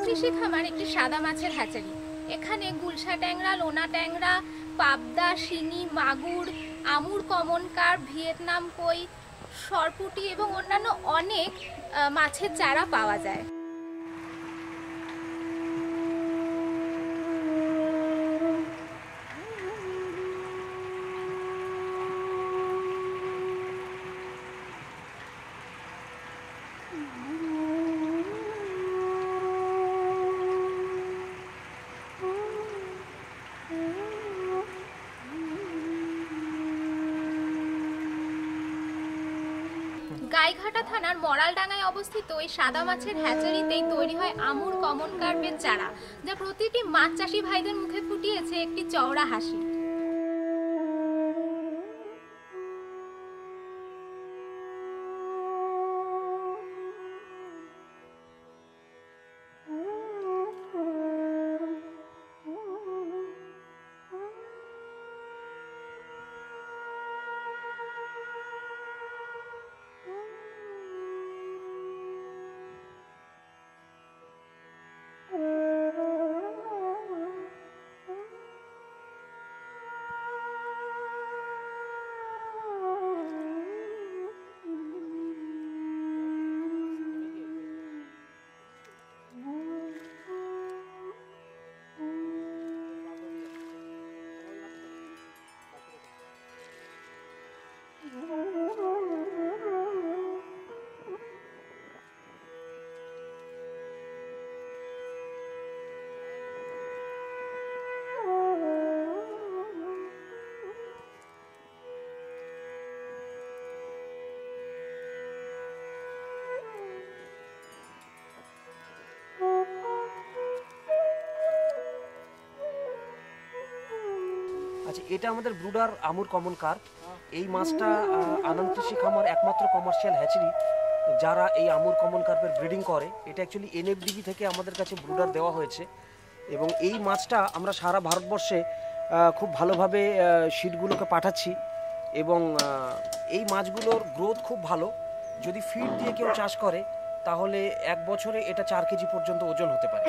কৃষি খামার একটি সাদা মাছের হ্যাচারি। এখানে গুলশা ট্যাংরা, লোনা ট্যাংরা, পাবদা, শিঙি, মাগুর, আমুর কমন কার্প, ভিয়েতনাম কই, সরপুঁটি এবং অন্যান্য অনেক মাছের চারা পাওয়া যায়। গাইঘাটা থানার মরালডাঙ্গায় অবস্থিত এই সাদা মাছের হ্যাচারিতেই তৈরি হয় আমুর কমন কার্পের চারা, যা প্রতিটি মাছ চাষি ভাইদের মুখে ফুটিয়েছে একটি চওড়া হাসি। আচ্ছা, এটা আমাদের ব্রুডার আমুর কমন কার্প। এই মাছটা আনন্দ কৃষি খামার একমাত্র কমার্শিয়াল হ্যাচারি যারা এই আমুর কমন কার্পের ব্রিডিং করে। এটা অ্যাকচুয়ালি এনএফডিবি থেকে আমাদের কাছে ব্রুডার দেওয়া হয়েছে এবং এই মাছটা আমরা সারা ভারতবর্ষে খুব ভালোভাবে শিটগুলোকে পাঠাচ্ছি এবং এই মাছগুলোর গ্রোথ খুব ভালো। যদি ফিড দিয়ে কেউ চাষ করে তাহলে এক বছরে এটা 4 কেজি পর্যন্ত ওজন হতে পারে।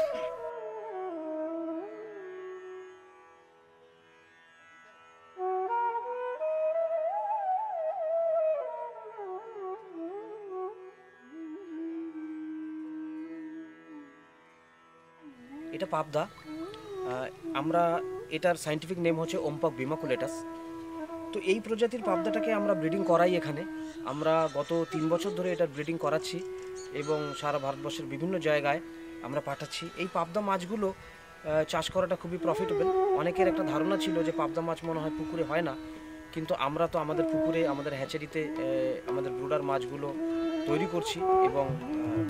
এটা পাবদা। আমরা এটার সায়েন্টিফিক নেম হচ্ছে ওম্পাক বিমাকুলেটাস। তো এই প্রজাতির পাবদাটাকে আমরা ব্রিডিং করাই এখানে। আমরা গত 3 বছর ধরে এটার ব্রিডিং করাচ্ছি এবং সারা ভারতবর্ষের বিভিন্ন জায়গায় আমরা পাঠাচ্ছি। এই পাবদা মাছগুলো চাষ করাটা খুবই প্রফিটেবল। অনেকের একটা ধারণা ছিল যে পাবদা মাছ মনে হয় পুকুরে হয় না, কিন্তু আমরা তো আমাদের পুকুরে আমাদের হ্যাচারিতে আমাদের ব্রুডার মাছগুলো তৈরি করছি এবং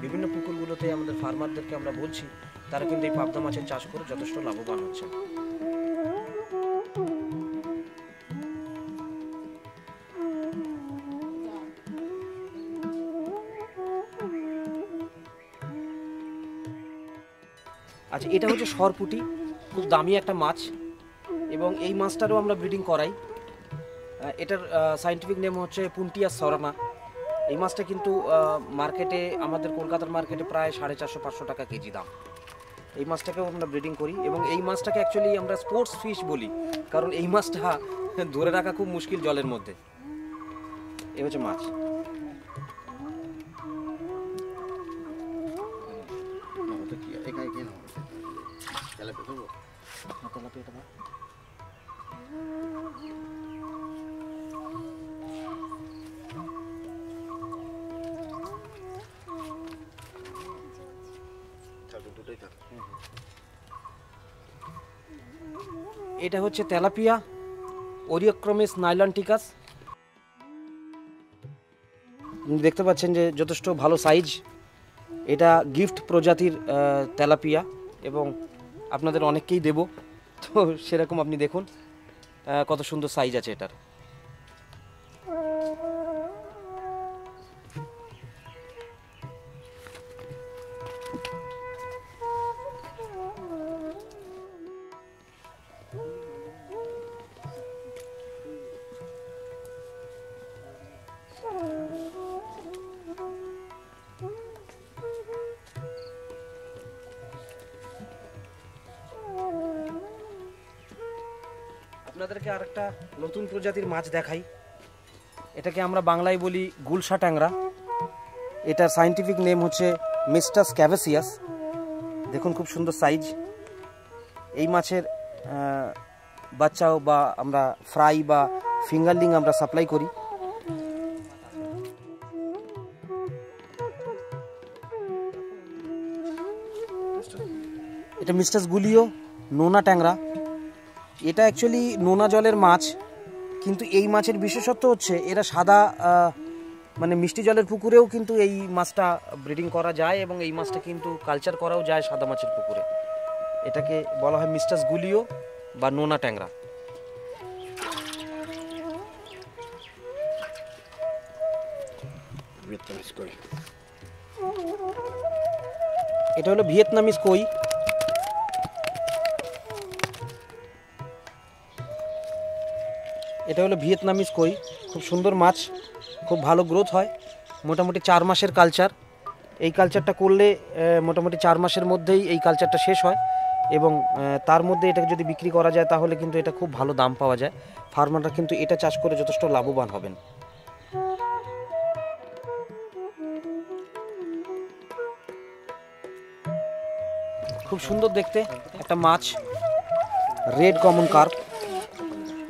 বিভিন্ন পুকুরগুলোতে আমাদের ফার্মারদেরকে আমরা বলছি, তারা কিন্তু এই পাবদা মাছের চাষ করে যথেষ্ট লাভবান হচ্ছে। আচ্ছা, এটা হচ্ছে সরপুঁটি, খুব দামি একটা মাছ এবং এই মাছটারও আমরা ব্রিডিং করাই। এটার সায়েন্টিফিক নেম হচ্ছে পুন্টিয়া সরানা। এই মাছটা কিন্তু মার্কেটে, আমাদের কলকাতার মার্কেটে প্রায় 450-500 টাকা কেজি দাম। এই মাছটাকেও আমরা ব্রিডিং করি এবং এই মাছটাকে অ্যাকচুয়ালি আমরা স্পোর্টস ফিশ বলি, কারণ এই মাছটা ধরে রাখা খুব মুশকিল জলের মধ্যে। এই হচ্ছে মাছ। এটা হচ্ছে তেলাপিয়া ওরিওক্রোমিস নাইলন্টিকাস। দেখতে পাচ্ছেন যে যথেষ্ট ভালো সাইজ। এটা গিফট প্রজাতির তেলাপিয়া এবং আপনাদের অনেককেই দেব, তো সেরকম আপনি দেখুন কত সুন্দর সাইজ আছে এটার। আপনাদেরকে আরেকটা নতুন প্রজাতির মাছ দেখাই। এটাকে আমরা বাংলায় বলি গুলশা ট্যাংরা। এটার সায়েন্টিফিক নেম হচ্ছে মিস্টাস ক্যাভেসিয়াস। দেখুন খুব সুন্দর সাইজ। এই মাছের বাচ্চাও বা আমরা ফ্রাই বা ফিঙ্গারলিং আমরা সাপ্লাই করি। এটা মিস্টাস গুলিও নোনা ট্যাংরা। এটা অ্যাকচুয়ালি নোনা জলের মাছ, কিন্তু এই মাছের বিশেষত্ব হচ্ছে এরা সাদা মানে মিষ্টি জলের পুকুরেও কিন্তু এই মাছটা ব্রিডিং করা যায় এবং এই মাছটা কিন্তু কালচার করাও যায় সাদা মাছের পুকুরে। এটাকে বলা হয় মিস্টাস গুলিও বা নোনা ট্যাংরা। এটা হলো ভিয়েতনামিজ কই। এটা হলো ভিয়েতনামিজ কই, খুব সুন্দর মাছ, খুব ভালো গ্রোথ হয়। মোটামুটি 4 মাসের কালচার। এই কালচারটা করলে মোটামুটি 4 মাসের মধ্যেই এই কালচারটা শেষ হয় এবং তার মধ্যে এটাকে যদি বিক্রি করা যায় তাহলে কিন্তু এটা খুব ভালো দাম পাওয়া যায়। ফার্মাররা কিন্তু এটা চাষ করে যথেষ্ট লাভবান হবেন। খুব সুন্দর দেখতে একটা মাছ, রেড কমন কার্প।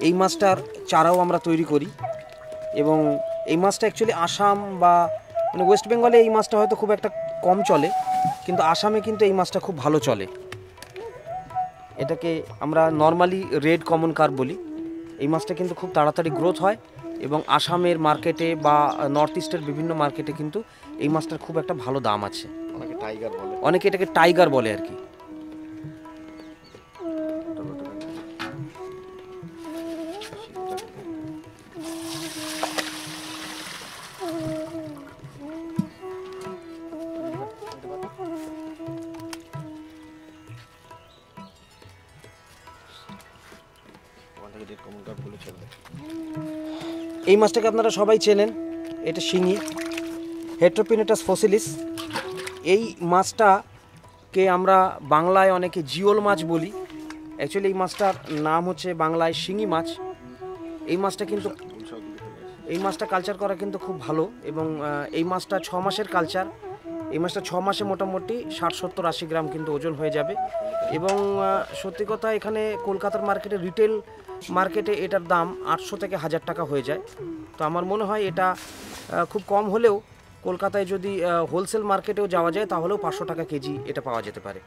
এই মাছটার চারাও আমরা তৈরি করি এবং এই মাছটা অ্যাকচুয়ালি আসাম বা মানে ওয়েস্ট বেঙ্গলে এই মাছটা হয়তো খুব একটা কম চলে, কিন্তু আসামে কিন্তু এই মাছটা খুব ভালো চলে। এটাকে আমরা নর্মালি রেড কমন কার্প বলি। এই মাছটা কিন্তু খুব তাড়াতাড়ি গ্রোথ হয় এবং আসামের মার্কেটে বা নর্থ ইস্টের বিভিন্ন মার্কেটে কিন্তু এই মাছটার খুব একটা ভালো দাম আছে। অনেকে এটাকে টাইগার বলে আর কি। এই মাছটাকে আপনারা সবাই চেনেন, এটা শিঙি, হেট্রোপিনেটাস ফসিলিস। এই মাছটাকে আমরা বাংলায় অনেকে জিওল মাছ বলি। অ্যাকচুয়ালি এই মাছটার নাম হচ্ছে বাংলায় শিঙি মাছ। এই মাছটা কালচার করা কিন্তু খুব ভালো এবং এই মাছটা 6 মাসের কালচার। এই মাছটা 6 মাসে মোটামুটি 60-70-80 গ্রাম কিন্তু ওজন হয়ে যাবে এবং সত্যি কথা এখানে কলকাতার মার্কেটে রিটেল মার্কেটে এটার দাম 800 থেকে 1000 টাকা হয়ে যায়। তো আমার মনে হয় এটা খুব কম হলেও কলকাতায় যদি হোলসেল মার্কেটেও যাওয়া যায় তাহলেও 500 টাকা কেজি এটা পাওয়া যেতে পারে।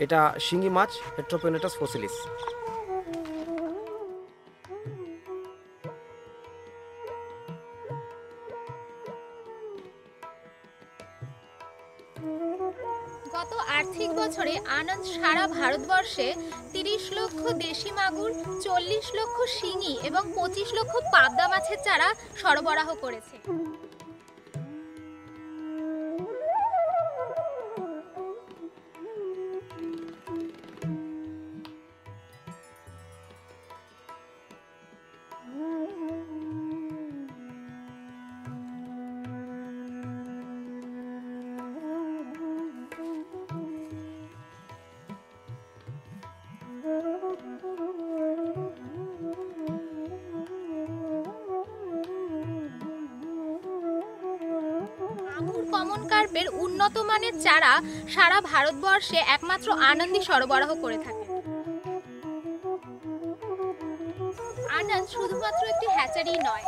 এটা শিঙি মাছ, হেট্রোপিনেটাস ফসিলিস। গত আর্থিক বছরে আনন্দ সারা ভারতবর্ষে 30 লক্ষ দেশি মাগুর, 40 লক্ষ শিঙি এবং 25 লক্ষ পাবদা মাছের চারা সরবরাহ করেছে। কমন কার্পের উন্নত মানের চারা সারা ভারতবর্ষে একমাত্র আনন্দই সরবরাহ করে থাকে। আনন্দ শুধুমাত্র একটি হ্যাচারি নয়,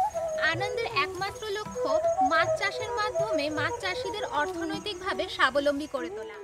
আনন্দের একমাত্র লক্ষ্য মাছ চাষের মাধ্যমে মাছ চাষিদের অর্থনৈতিকভাবে স্বাবলম্বী করে তোলা।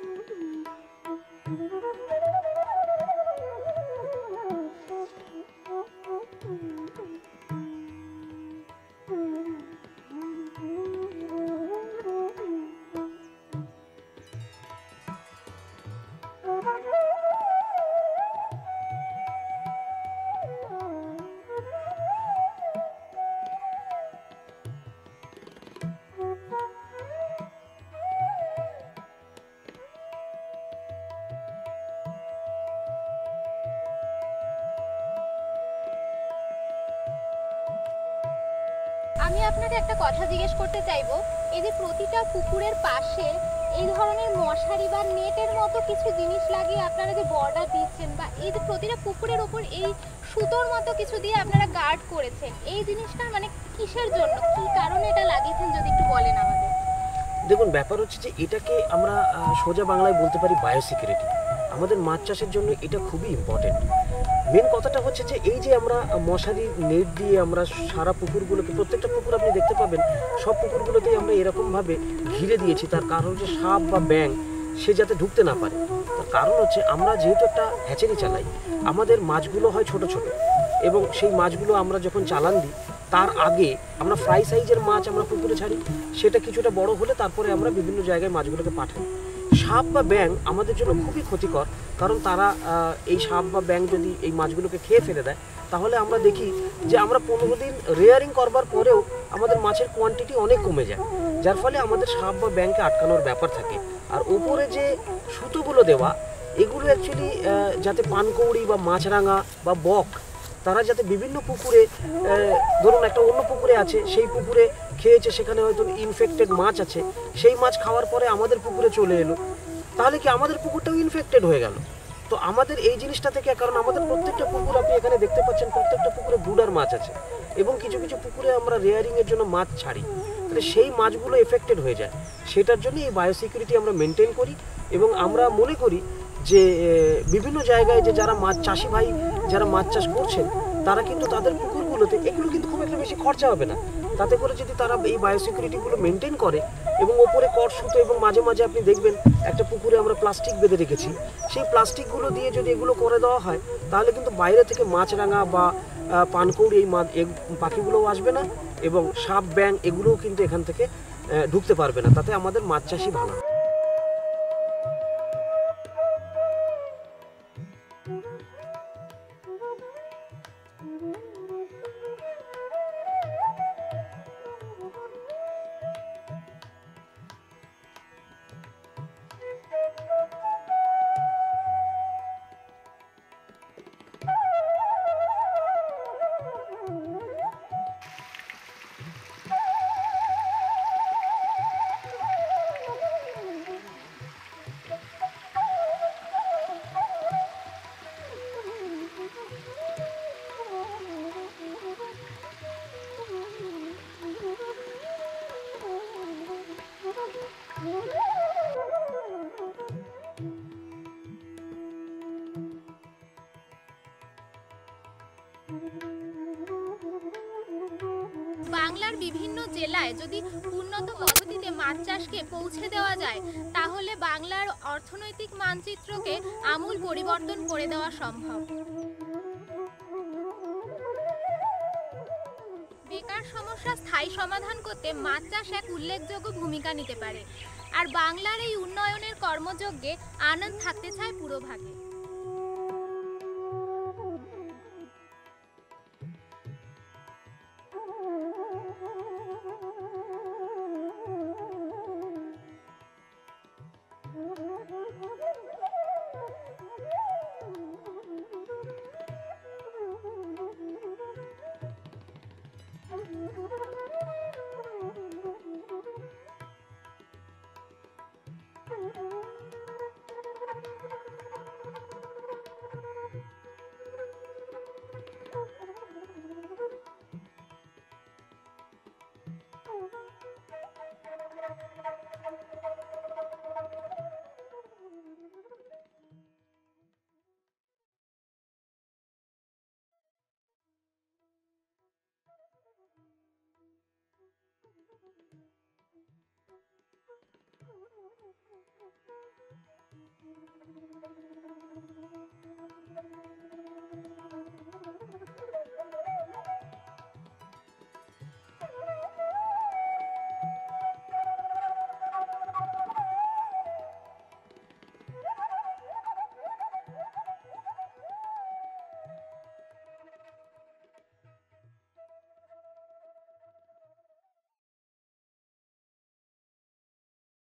আমি আপনাকে একটা কথা জিজ্ঞেস করতে চাইবো, এই যে প্রতিটা পুকুরের পাশে এই ধরনের মশারি বা নেটের মতো কিছু জিনিস লাগিয়ে আপনারা যে বর্ডার দিচ্ছেন, বা এই যে প্রতিটা পুকুরের ওপর এই সুতোর মতো কিছু দিয়ে আপনারা গার্ড করেছেন, এই জিনিসটা মানে কিসের জন্য, কি কারণে এটা লাগিয়েছেন যদি একটু বলেন আমাদের। দেখুন, ব্যাপার হচ্ছে যে এটাকে আমরা সোজা বাংলায় বলতে পারি বায়োসিকিউরিটি। আমাদের মাছ চাষের জন্য এটা খুবই ইম্পর্টেন্ট। মেন কথাটা হচ্ছে যে এই যে আমরা মশারি নেট দিয়ে আমরা সারা পুকুরগুলোকে, প্রত্যেকটা পুকুর আপনি দেখতে পাবেন সব পুকুরগুলোতেই আমরা এরকমভাবে ঘিরে দিয়েছি। তার কারণ হচ্ছে সাপ বা ব্যাঙ সে যাতে ঢুকতে না পারে। তার কারণ হচ্ছে আমরা যেহেতু একটা হ্যাচারি চালাই, আমাদের মাছগুলো হয় ছোট ছোট, এবং সেই মাছগুলো আমরা যখন চালান দিই তার আগে আমরা ফ্রাই সাইজের মাছ আমরা পুকুরে ছাড়ি, সেটা কিছুটা বড় হলে তারপরে আমরা বিভিন্ন জায়গায় মাছগুলোকে পাঠাই। সাপ বা ব্যাঙ আমাদের জন্য খুবই ক্ষতিকর, কারণ তারা এই সাপ বা ব্যাঙ যদি এই মাছগুলোকে খেয়ে ফেলে দেয়, তাহলে আমরা দেখি যে আমরা 15 দিন রেয়ারিং করবার পরেও আমাদের মাছের কোয়ান্টিটি অনেক কমে যায়, যার ফলে আমাদের সাপ বা ব্যাঙকে আটকানোর ব্যাপার থাকে। আর ওপরে যে সুতোগুলো দেওয়া, এগুলো অ্যাকচুয়ালি যাতে পানকৌড়ি বা মাছরাঙা বা বক তারা যাতে বিভিন্ন পুকুরে, ধরুন একটা অন্য পুকুরে আছে, সেই পুকুরে খেয়েছে, সেখানে হয়তো ইনফেক্টেড মাছ আছে, সেই মাছ খাওয়ার পরে আমাদের পুকুরে চলে এলো, তাহলে কি আমাদের পুকুরটাও ইনফেক্টেড হয়ে গেল। তো আমাদের এই জিনিসটা থেকে, কারণ আমাদের প্রত্যেকটা পুকুর আপনি এখানে দেখতে পাচ্ছেন প্রত্যেকটা পুকুরে ব্রুডার মাছ আছে, এবং কিছু কিছু পুকুরে আমরা রেয়ারিংয়ের জন্য মাছ ছাড়ি, তাহলে সেই মাছগুলো এফেক্টেড হয়ে যায়। সেটার জন্য এই বায়োসিকিউরিটি আমরা মেনটেন করি, এবং আমরা মনে করি যে বিভিন্ন জায়গায় যে যারা মাছ চাষি ভাই যারা মাছ চাষ করছেন, তারা কিন্তু তাদের পুকুরগুলোতে, এগুলো কিন্তু খুব একটা বেশি খরচা হবে না, তাতে করে যদি তারা এই বায়োসিকিউরিটিগুলো মেনটেন করে, এবং ওপরে কট সুতো, এবং মাঝে মাঝে আপনি দেখবেন একটা পুকুরে আমরা প্লাস্টিক বেঁধে রেখেছি, সেই প্লাস্টিকগুলো দিয়ে যদি এগুলো করে দেওয়া হয়, তাহলে কিন্তু বাইরে থেকে মাছরাঙা বা পানকৌড়ি এই পাখিগুলোও আসবে না, এবং সাপ ব্যাঙ এগুলোও কিন্তু এখান থেকে ঢুকতে পারবে না, তাতে আমাদের মাছ চাষই ভালো হবে। বাংলার বিভিন্ন জেলায় যদি উন্নত পদ্ধতিতে মাছ চাষকে পৌঁছে দেওয়া যায়, তাহলে বাংলার অর্থনৈতিক মানচিত্রকে আমূল পরিবর্তন করে দেওয়া সম্ভব। বেকার সমস্যা স্থায়ী সমাধান করতে মাছ চাষ এক উল্লেখযোগ্য ভূমিকা নিতে পারে, আর বাংলার এই উন্নয়নের কর্মযজ্ঞে আনন্দ থাকতে চায় পুরোভাগে।